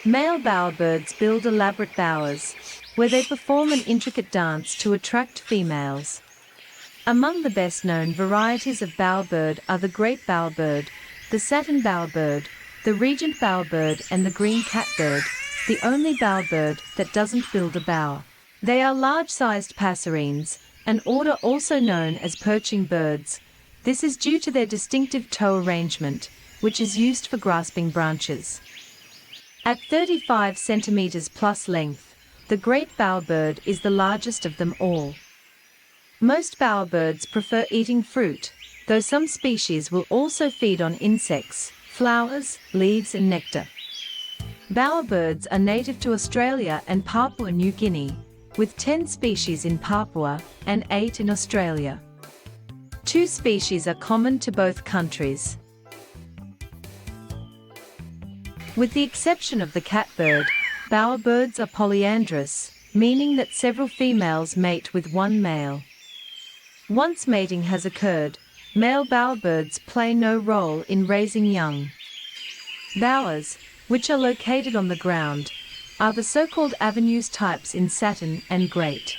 Male bowerbirds build elaborate bowers, where they perform an intricate dance to attract females. Among the best-known varieties of bowerbird are the Great Bowerbird, the Satin Bowerbird, the Regent Bowerbird and the Green Catbird, the only bowerbird that doesn't build a bower. They are large-sized passerines, an order also known as perching birds. This is due to their distinctive toe arrangement, which is used for grasping branches. At 35 centimeters plus length, the Great Bowerbird is the largest of them all. Most bowerbirds prefer eating fruit, though some species will also feed on insects, flowers, leaves and nectar. Bowerbirds are native to Australia and Papua New Guinea, with 10 species in Papua and 8 in Australia. 2 species are common to both countries. With the exception of the catbird, bowerbirds are polyandrous, meaning that several females mate with one male. Once mating has occurred, male bowerbirds play no role in raising young. Bowers, which are located on the ground, are the so-called avenues types in Satin and Great.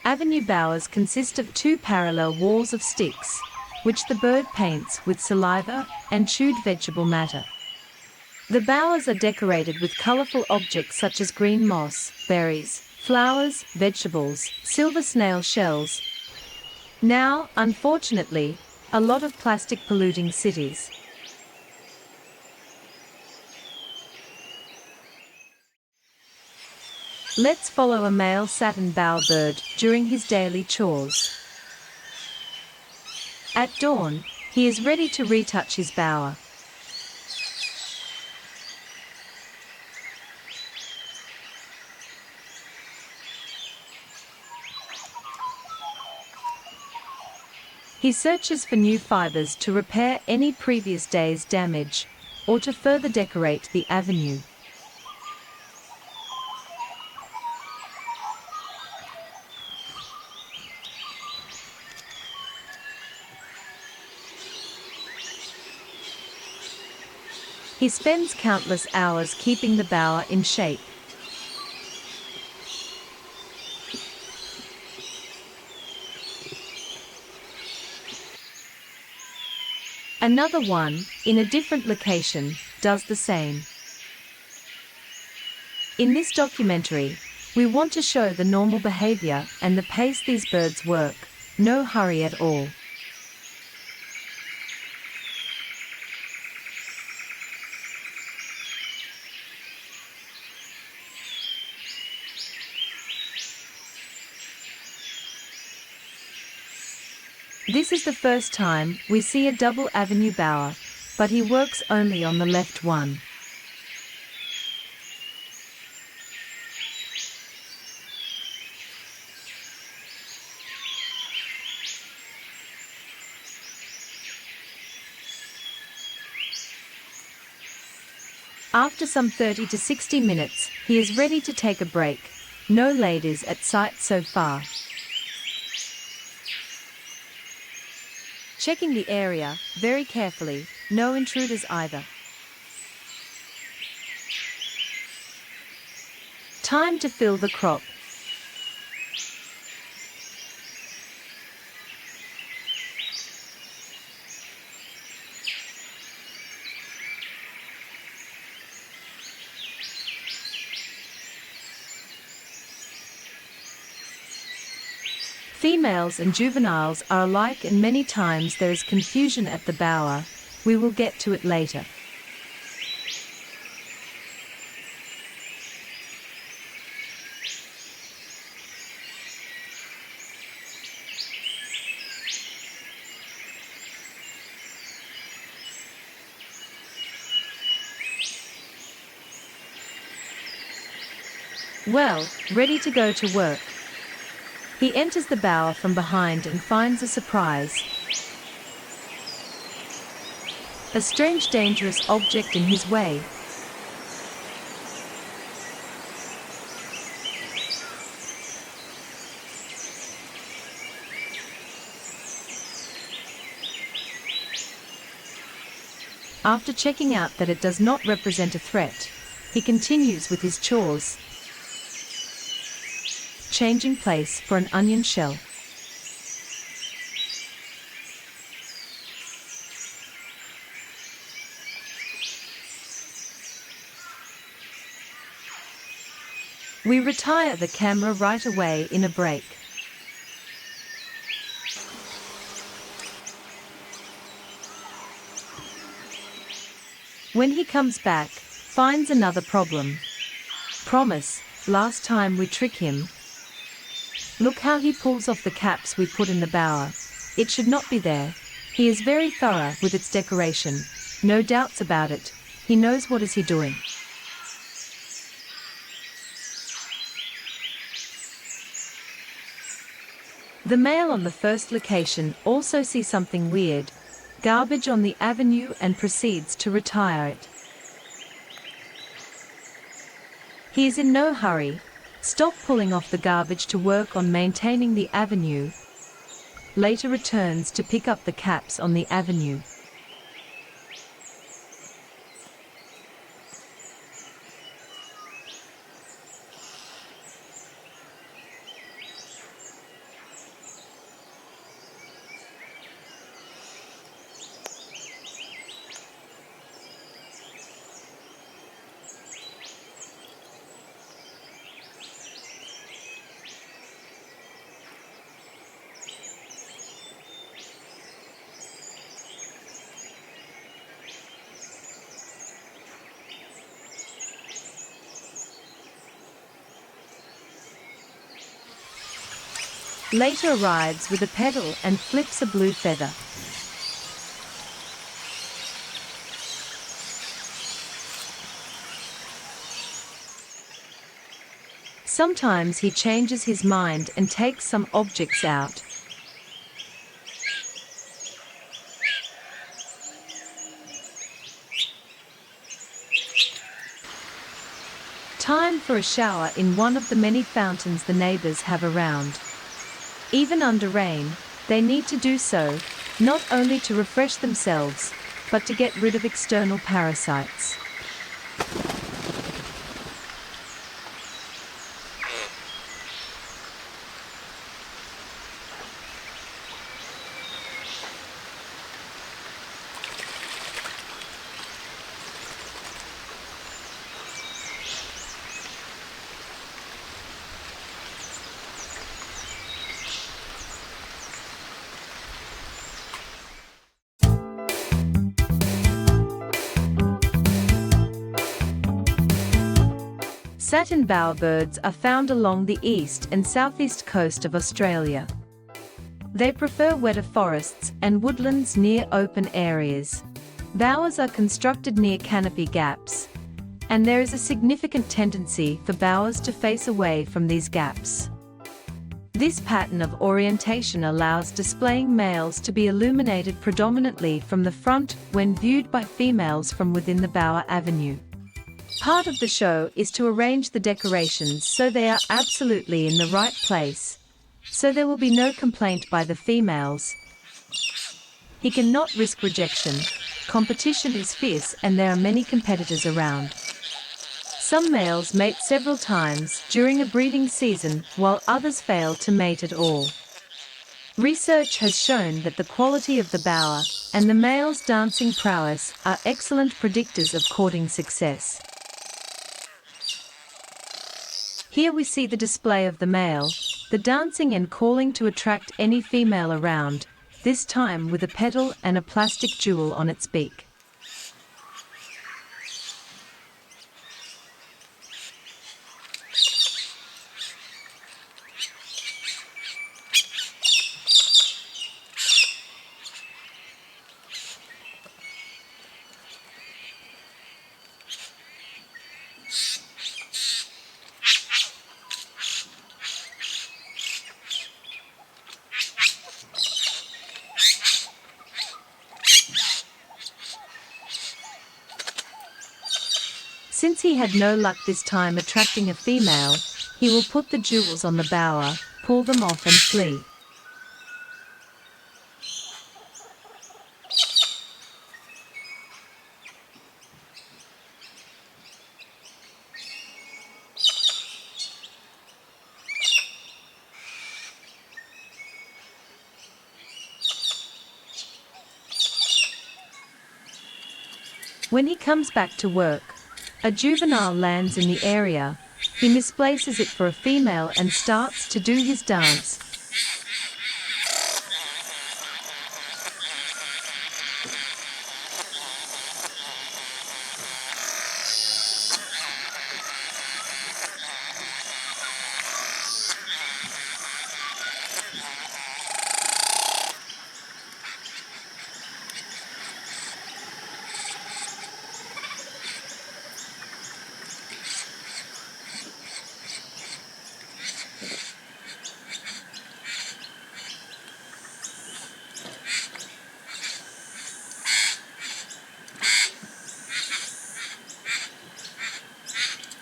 Avenue bowers consist of 2 parallel walls of sticks, which the bird paints with saliva and chewed vegetable matter. The bowers are decorated with colorful objects such as green moss, berries, flowers, vegetables, silver snail shells. Now, unfortunately, a lot of plastic polluting cities. Let's follow a male satin bowerbird during his daily chores. At dawn, he is ready to retouch his bower. He searches for new fibers to repair any previous day's damage, or to further decorate the avenue. He spends countless hours keeping the bower in shape. Another one, in a different location, does the same. In this documentary, we want to show the normal behavior and the pace these birds work, no hurry at all. This is the first time we see a double avenue bower, but he works only on the left one. After some 30 to 60 minutes, he is ready to take a break. No ladies at sight so far. Checking the area very carefully, no intruders either. Time to fill the crop. Females and juveniles are alike and many times there is confusion at the bower. We will get to it later. Well, ready to go to work. He enters the bower from behind and finds a surprise. A strange, dangerous object in his way. After checking out that it does not represent a threat, He continues with his chores, changing place for an onion shell. We retire the camera right away in a break. When he comes back, finds another problem. Promise, last time we trick him. Look how he pulls off the caps we put in the bower. It should not be there. He is very thorough with its decoration. No doubts about it. He knows what is he doing. The male on the first location also sees something weird, garbage on the avenue, and proceeds to retire it. He is in no hurry. Stop pulling off the garbage to work on maintaining the avenue. Later returns to pick up the caps on the avenue. Later arrives with a pedal and flips a blue feather. Sometimes he changes his mind and takes some objects out. Time for a shower in one of the many fountains the neighbors have around. Even under rain, they need to do so, not only to refresh themselves, but to get rid of external parasites. Satin bowerbirds are found along the east and southeast coast of Australia. They prefer wetter forests and woodlands near open areas. Bowers are constructed near canopy gaps, and there is a significant tendency for bowers to face away from these gaps. This pattern of orientation allows displaying males to be illuminated predominantly from the front when viewed by females from within the bower avenue. Part of the show is to arrange the decorations so they are absolutely in the right place, so there will be no complaint by the females. He cannot risk rejection. Competition is fierce and there are many competitors around. Some males mate several times during a breeding season, while others fail to mate at all. Research has shown that the quality of the bower and the male's dancing prowess are excellent predictors of courting success. Here we see the display of the male, the dancing and calling to attract any female around, this time with a petal and a plastic jewel on its beak. Since he had no luck this time attracting a female, he will put the jewels on the bower, pull them off and flee. When he comes back to work, a juvenile lands in the area. He misplaces it for a female and starts to do his dance.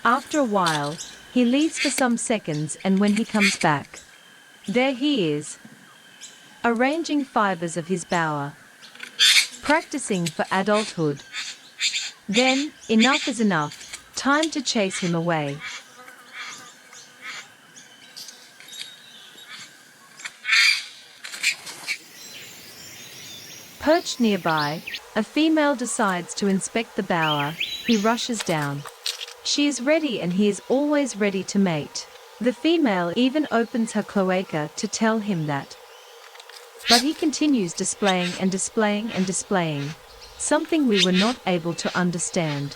After a while, he leaves for some seconds, and when he comes back, there he is, arranging fibers of his bower, practicing for adulthood. Then, enough is enough, time to chase him away. Perched nearby, a female decides to inspect the bower. He rushes down. She is ready, and he is always ready to mate. The female even opens her cloaca to tell him that. But he continues displaying and displaying and displaying, something we were not able to understand.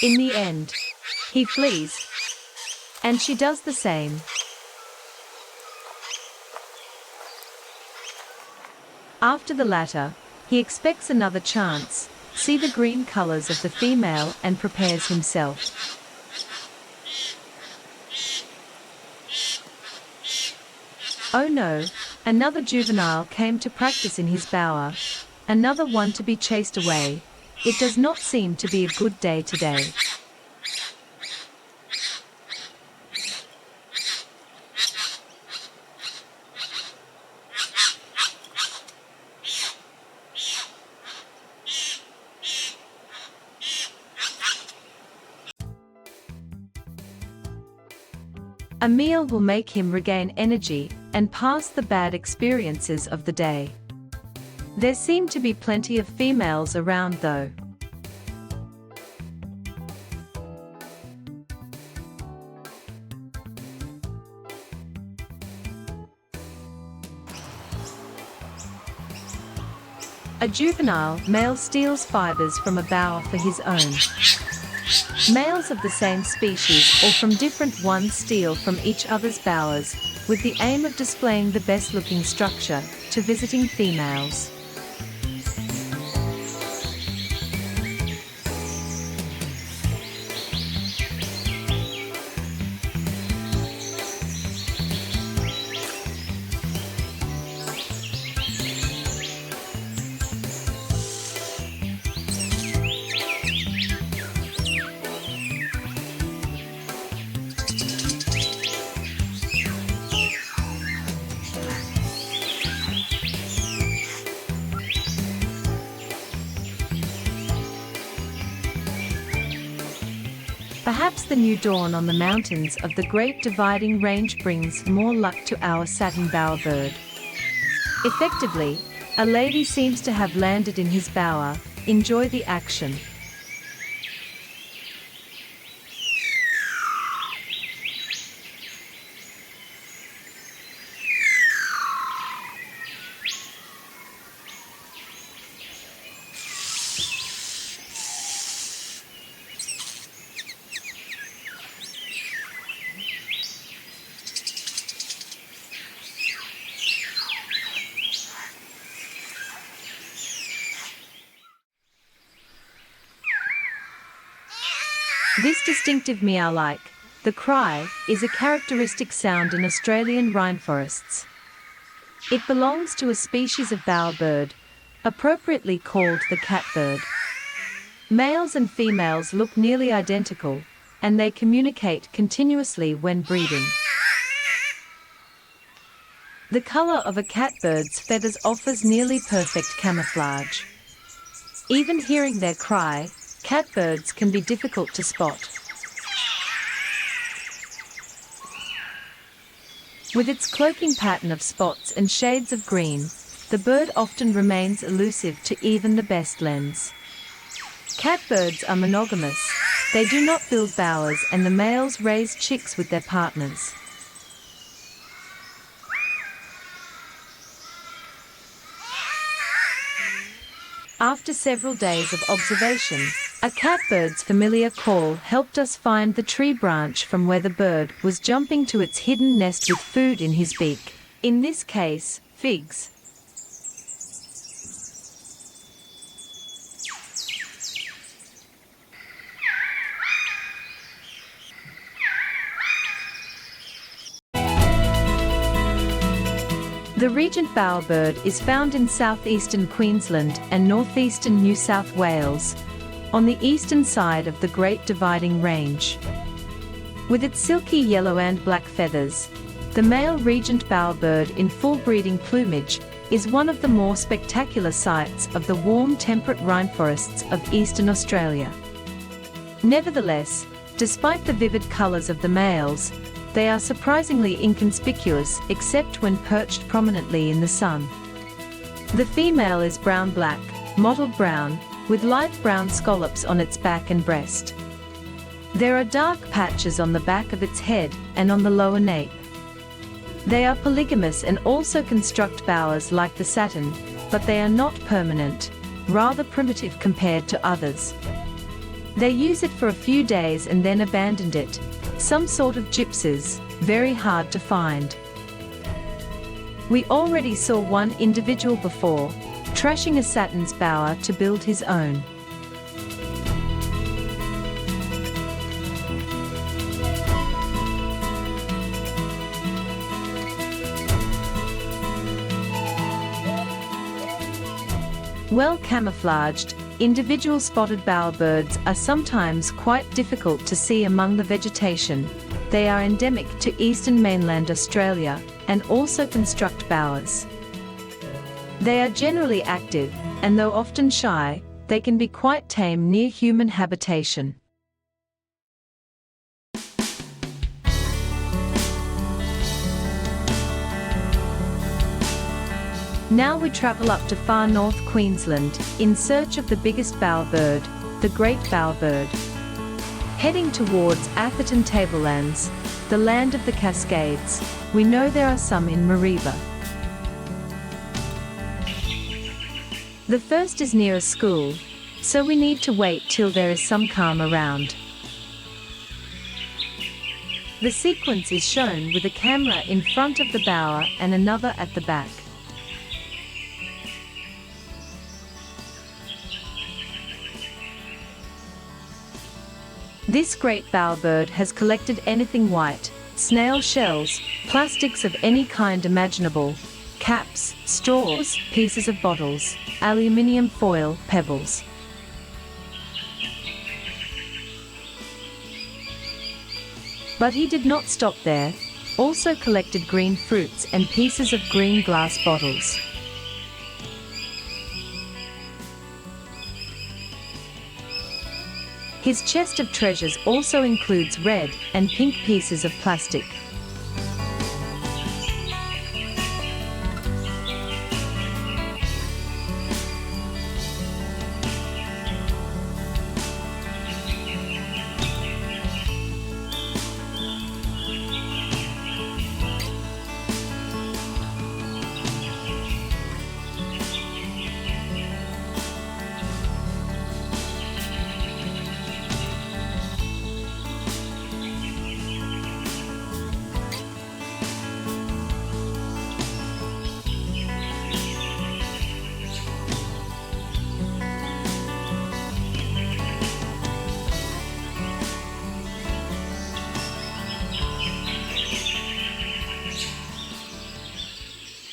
In the end, he flees, and she does the same. After the latter, he expects another chance, see the green colors of the female, and prepares himself. Oh no, another juvenile came to practice in his bower, another one to be chased away. It does not seem to be a good day today. A meal will make him regain energy and pass the bad experiences of the day. There seem to be plenty of females around though. A juvenile male steals fibers from a bower for his own. Males of the same species or from different ones steal from each other's bowers, with the aim of displaying the best-looking structure to visiting females. Perhaps the new dawn on the mountains of the Great Dividing Range brings more luck to our Satin bowerbird. Effectively, a lady seems to have landed in his bower. Enjoy the action. This distinctive meow-like, The cry is a characteristic sound in Australian rainforests. It belongs to a species of bowerbird, appropriately called the catbird. Males and females look nearly identical, and they communicate continuously when breeding. The color of a catbird's feathers offers nearly perfect camouflage. Even hearing their cry, catbirds can be difficult to spot. With its cloaking pattern of spots and shades of green, the bird often remains elusive to even the best lens. Catbirds are monogamous. They do not build bowers, and the males raise chicks with their partners. After several days of observation, a catbird's familiar call helped us find the tree branch from where the bird was jumping to its hidden nest with food in his beak. In this case, figs. The Regent bowerbird is found in southeastern Queensland and northeastern New South Wales, on the eastern side of the Great Dividing Range. With its silky yellow and black feathers, the male Regent bowerbird in full breeding plumage is one of the more spectacular sights of the warm temperate rainforests of eastern Australia. Nevertheless, despite the vivid colours of the males, they are surprisingly inconspicuous except when perched prominently in the sun. The female is brown-black, mottled brown, with light brown scallops on its back and breast. There are dark patches on the back of its head and on the lower nape. They are polygamous and also construct bowers like the satin, but they are not permanent, rather primitive compared to others. They use it for a few days and then abandoned it, some sort of gypsies, very hard to find. We already saw one individual before, trashing a satin's bower to build his own. Well camouflaged, individual spotted bowerbirds are sometimes quite difficult to see among the vegetation. They are endemic to eastern mainland Australia and also construct bowers. They are generally active, and though often shy, they can be quite tame near human habitation. Now we travel up to far north Queensland, in search of the biggest bowerbird, the great bowerbird. Heading towards Atherton Tablelands, the land of the Cascades, we know there are some in Mareeba. The first is near a school, so we need to wait till there is some calm around. The sequence is shown with a camera in front of the bower and another at the back. This great bowerbird has collected anything white, snail shells, plastics of any kind imaginable, caps, straws, pieces of bottles, aluminium foil, pebbles. But he did not stop there, also collected green fruits and pieces of green glass bottles. His chest of treasures also includes red and pink pieces of plastic.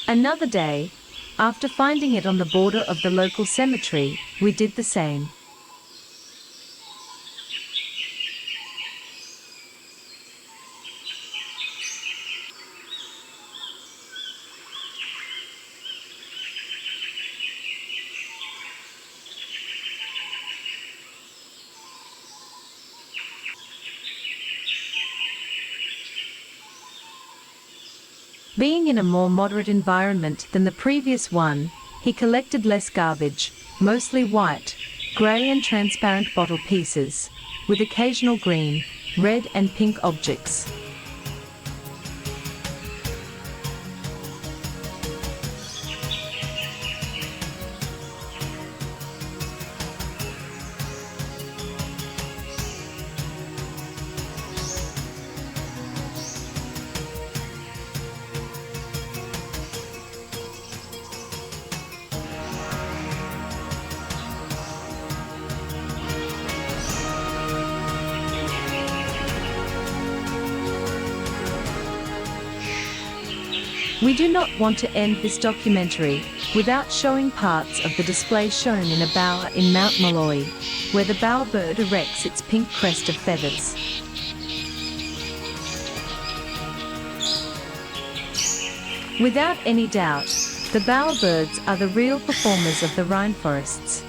Another day, after finding it on the border of the local cemetery, we did the same. Being in a more moderate environment than the previous one, he collected less garbage, mostly white, grey and transparent bottle pieces, with occasional green, red and pink objects. We do not want to end this documentary without showing parts of the display shown in a bower in Mount Molloy, where the bowerbird erects its pink crest of feathers. Without any doubt, the bowerbirds are the real performers of the rainforests.